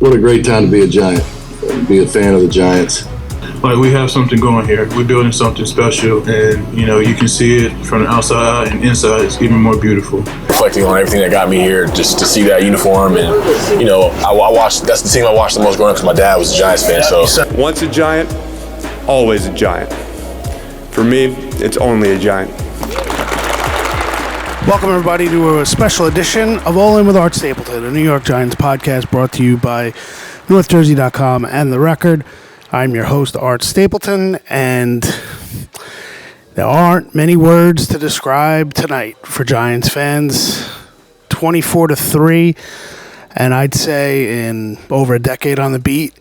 What a great time to be a Giant, be a fan of the Giants. Like, we have something going here. We're building something special, and, you can see it from the outside and inside. It's even more beautiful. Reflecting on everything that got me here, just to see that uniform, and, I watched, that's the team I watched the most growing up because my dad was a Giants fan, so. Once a Giant, always a Giant. For me, it's only a Giant. Welcome, everybody, to a special edition of All In with Art Stapleton, a New York Giants podcast brought to you by NorthJersey.com and The Record. I'm your host, Art Stapleton, and there aren't many words to describe tonight for Giants fans. 24-3, and I'd say in over a decade on the beat,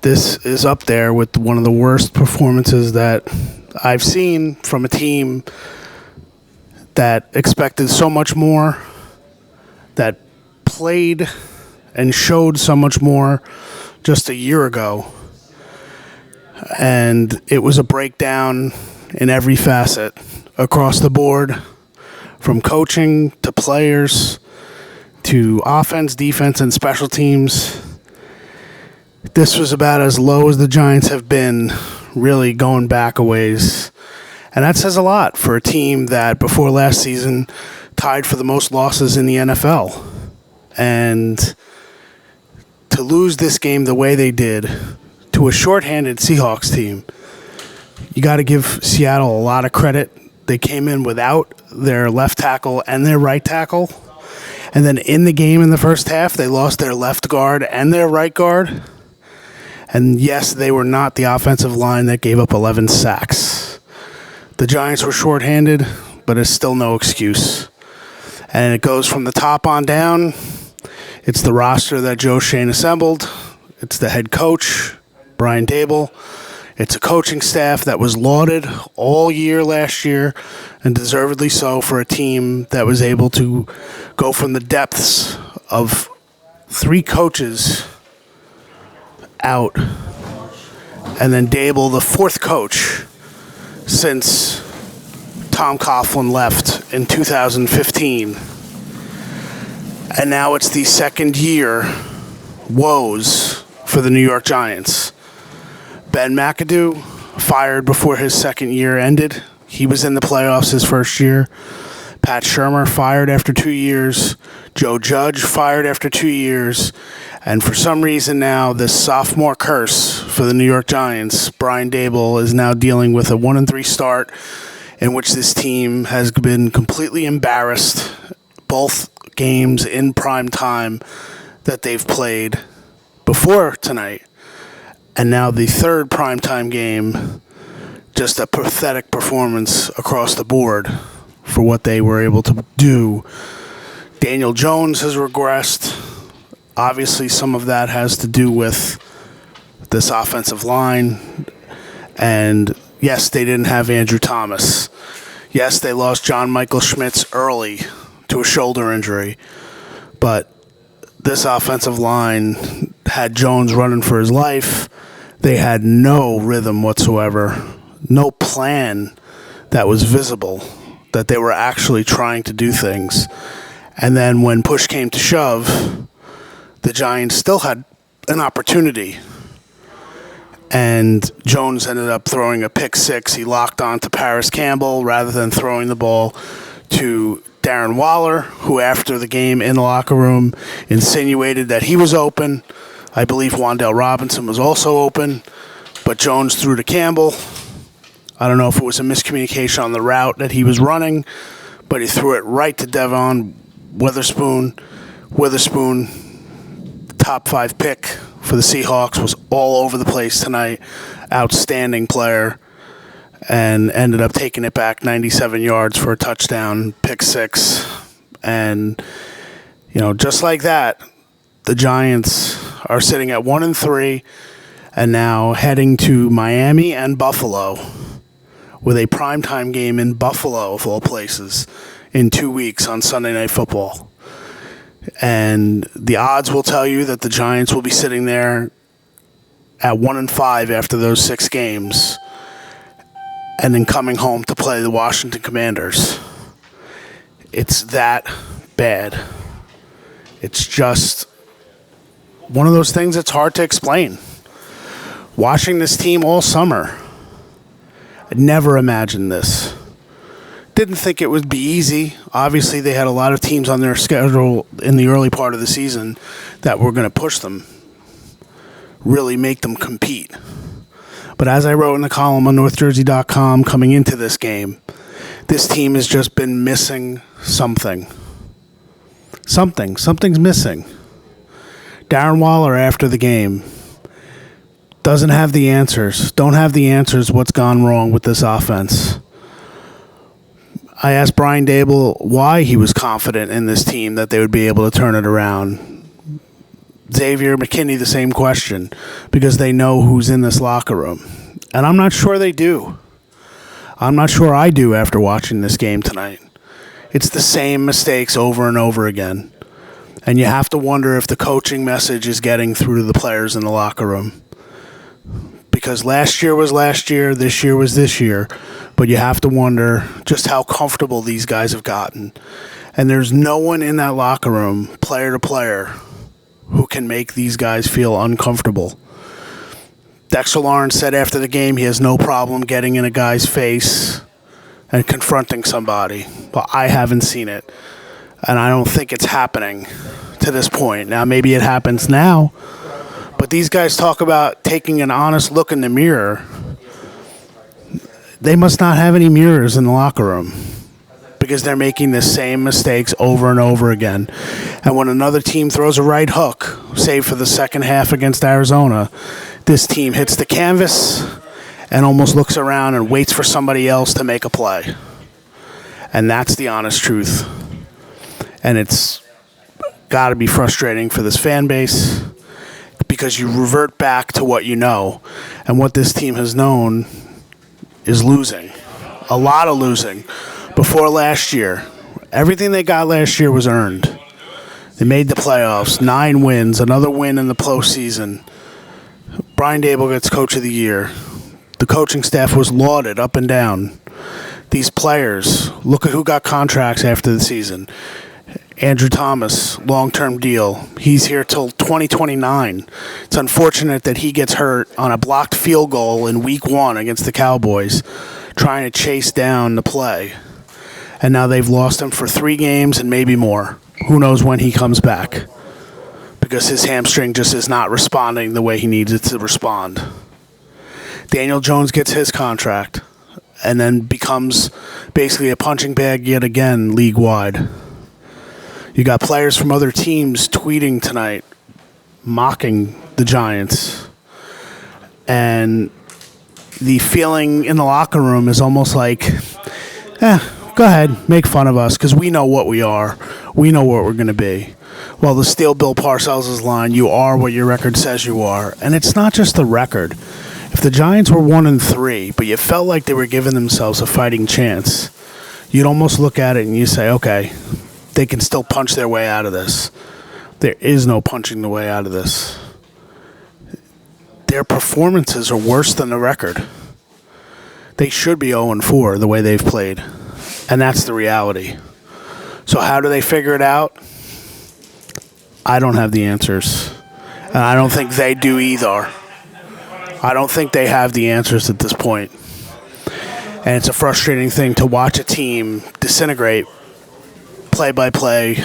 this is up there with one of the worst performances that I've seen from a team that expected so much more, that played and showed so much more just a year ago. And it was a breakdown in every facet across the board, from coaching to players to offense, defense, and special teams. This was about as low as the Giants have been, really going back a ways. And that says a lot for a team that before last season tied for the most losses in the NFL. And to lose this game the way they did to a shorthanded Seahawks team, you got to give Seattle a lot of credit. They came in without their left tackle and their right tackle. And then in the game in the first half, they lost their left guard and their right guard. And yes, they were not the offensive line that gave up 11 sacks. The Giants were shorthanded, but it's still no excuse. And it goes from the top on down. It's the roster that Joe Schoen assembled. It's the head coach, Brian Daboll. It's a coaching staff that was lauded all year last year, and deservedly so for a team that was able to go from the depths of 3 coaches out. And then Daboll, the 4th coach since Tom Coughlin left in 2015. And now it's the second year woes for the New York Giants. Ben McAdoo, fired before his second year ended. He was in the playoffs his first year. Pat Shurmur, fired after 2 years. Joe Judge, fired after 2 years. And for some reason now, this sophomore curse for the New York Giants, Brian Daboll is now dealing with a 1-3 start in which this team has been completely embarrassed both games in prime time that they've played before tonight. And now the third primetime game, just a pathetic performance across the board for what they were able to do. Daniel Jones has regressed. Obviously, some of that has to do with this offensive line. And yes, they didn't have Andrew Thomas. Yes, they lost John Michael Schmitz early to a shoulder injury. But this offensive line had Jones running for his life. They had no rhythm whatsoever, no plan that was visible, that they were actually trying to do things. And then when push came to shove, the Giants still had an opportunity. And Jones ended up throwing a pick six. He locked on to Paris Campbell rather than throwing the ball to Darren Waller, who after the game in the locker room insinuated that he was open. I believe Wan'Dale Robinson was also open, but Jones threw to Campbell. I don't know if it was a miscommunication on the route that he was running, but he threw it right to Devon Witherspoon. Witherspoon, top 5 pick for the Seahawks, was all over the place tonight. Outstanding player, and ended up taking it back 97 yards for a touchdown, pick 6. And, just like that, the Giants are sitting at 1-3 and now heading to Miami and Buffalo with a primetime game in Buffalo, of all places, in 2 weeks on Sunday Night Football. And the odds will tell you that the Giants will be sitting there at 1-5 after those 6 games and then coming home to play the Washington Commanders. It's that bad. It's just one of those things that's hard to explain. Watching this team all summer, I never imagined this. Didn't think it would be easy. Obviously, they had a lot of teams on their schedule in the early part of the season that were going to push them, really make them compete. But as I wrote in the column on NorthJersey.com coming into this game, this team has just been missing something. Something's missing. Darren Waller, after the game, doesn't have the answers. Don't have the answers what's gone wrong with this offense. I asked Brian Dable why he was confident in this team that they would be able to turn it around. Xavier McKinney, the same question, because they know who's in this locker room. And I'm not sure they do. I'm not sure I do after watching this game tonight. It's the same mistakes over and over again. And you have to wonder if the coaching message is getting through to the players in the locker room. Because last year was last year, this year was this year. But you have to wonder just how comfortable these guys have gotten. And there's no one in that locker room, player to player, who can make these guys feel uncomfortable. Dexter Lawrence said after the game he has no problem getting in a guy's face and confronting somebody. But I haven't seen it. And I don't think it's happening to this point. Now, maybe it happens now. But these guys talk about taking an honest look in the mirror. They must not have any mirrors in the locker room because they're making the same mistakes over and over again. And when another team throws a right hook, save for the second half against Arizona, this team hits the canvas and almost looks around and waits for somebody else to make a play. And that's the honest truth. And it's got to be frustrating for this fan base because you revert back to what you know. And what this team has known is losing. A lot of losing. Before last year, everything they got last year was earned. They made the playoffs, 9 wins, another win in the postseason. Brian Dable gets Coach of the Year. The coaching staff was lauded up and down. These players, look at who got contracts after the season. Andrew Thomas, long-term deal. He's here till 2029. It's unfortunate that he gets hurt on a blocked field goal in week 1 against the Cowboys, trying to chase down the play. And now they've lost him for 3 games and maybe more. Who knows when he comes back? Because his hamstring just is not responding the way he needs it to respond. Daniel Jones gets his contract and then becomes basically a punching bag yet again league-wide. You got players from other teams tweeting tonight, mocking the Giants. And the feeling in the locker room is almost like, go ahead, make fun of us, because we know what we are. We know what we're going to be. Well, to steal Bill Parcells' line, you are what your record says you are. And it's not just the record. If the Giants were 1-3, but you felt like they were giving themselves a fighting chance, you'd almost look at it and you say, okay, they can still punch their way out of this. There is no punching the way out of this. Their performances are worse than the record. They should be 0-4 the way they've played. And that's the reality. So how do they figure it out? I don't have the answers. And I don't think they do either. I don't think they have the answers at this point. And it's a frustrating thing to watch a team disintegrate play by play,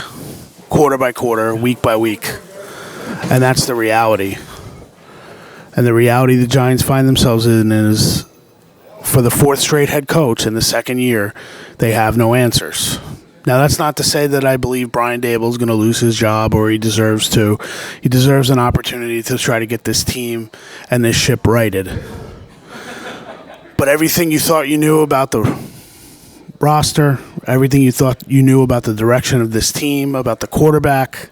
quarter by quarter, week by week. And that's the reality. And the reality the Giants find themselves in is, for the 4th straight head coach in the 2nd year, they have no answers. Now, that's not to say that I believe Brian Dable is going to lose his job or he deserves to. He deserves an opportunity to try to get this team and this ship righted. But everything you thought you knew about the roster, everything you thought you knew about the direction of this team, about the quarterback,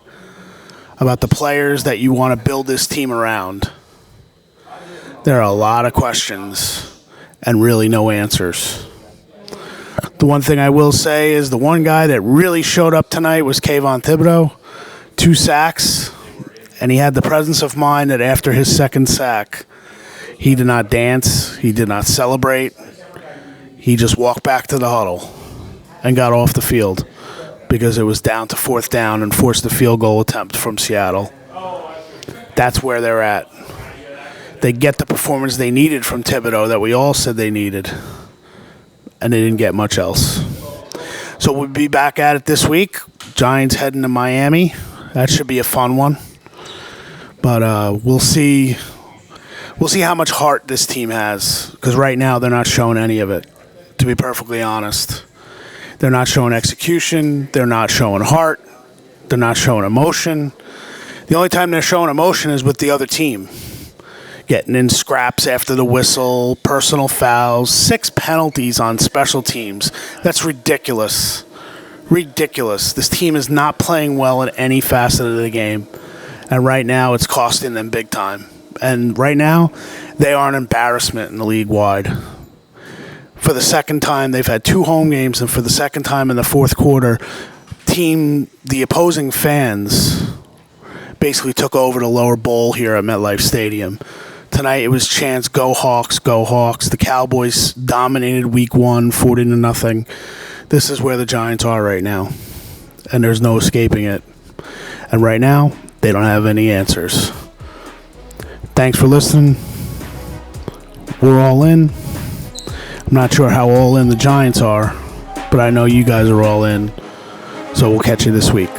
about the players that you want to build this team around, there are a lot of questions and really no answers. The one thing I will say is the one guy that really showed up tonight was Kayvon Thibodeau. 2 sacks, and he had the presence of mind that after his 2nd sack, he did not dance, he did not celebrate. He just walked back to the huddle and got off the field because it was down to 4th down and forced the field goal attempt from Seattle. That's where they're at. They get the performance they needed from Thibodeau that we all said they needed, and they didn't get much else. So we'll be back at it this week. Giants heading to Miami. That should be a fun one. But we'll see. We'll see how much heart this team has, because right now they're not showing any of it, to be perfectly honest. They're not showing execution. They're not showing heart. They're not showing emotion. The only time they're showing emotion is with the other team. Getting in scraps after the whistle, personal fouls, 6 penalties on special teams. That's ridiculous. Ridiculous. This team is not playing well in any facet of the game. And right now, it's costing them big time. And right now, they are an embarrassment in the league wide. For the second time, they've had 2 home games, and for the second time in the fourth quarter, the opposing fans basically took over the lower bowl here at MetLife Stadium. Tonight it was chants, "Go Hawks, go Hawks." The Cowboys dominated week 1, 40-0. This is where the Giants are right now, and there's no escaping it. And right now, they don't have any answers. Thanks for listening. We're all in. I'm not sure how all in the Giants are, but I know you guys are all in. So we'll catch you this week.